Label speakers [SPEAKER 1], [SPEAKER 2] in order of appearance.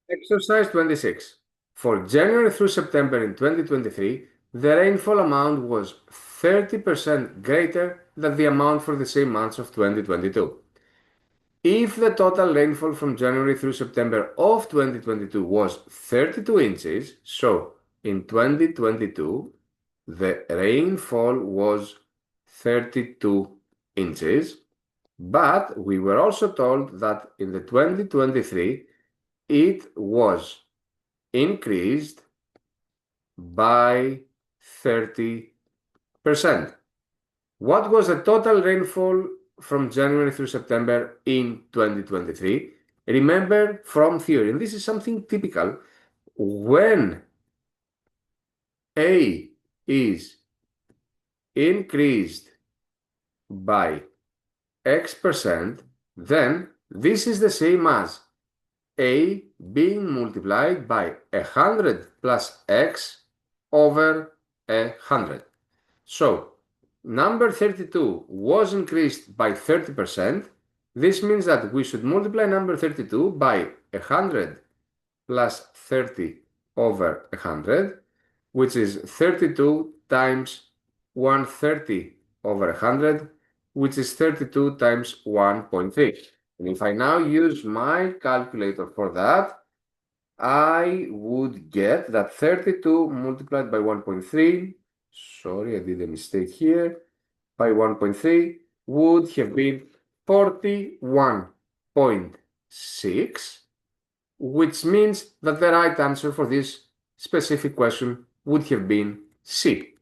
[SPEAKER 1] Exercise 26. For January through September in 2023, the rainfall amount was 30% greater than the amount for the same months of 2022. If the total rainfall from January through September of 2022 was 32 inches, so in 2022, the rainfall was 32 inches, but we were also told that in the 2023, it was increased by 30%. What was the total rainfall from January through September in 2023? Remember from theory, and this is something typical, when A is increased by X%, then this is the same as A being multiplied by 100 plus X over 100. So, number 32 was increased by 30%. This means that we should multiply number 32 by 100 plus 30 over 100, which is 32 times 130 over 100, which is 32 times 1.3. And if I now use my calculator for that, I would get that 32 multiplied by 1.3, sorry, I did a mistake here, by 1.3 would have been 41.6, which means that the right answer for this specific question would have been C.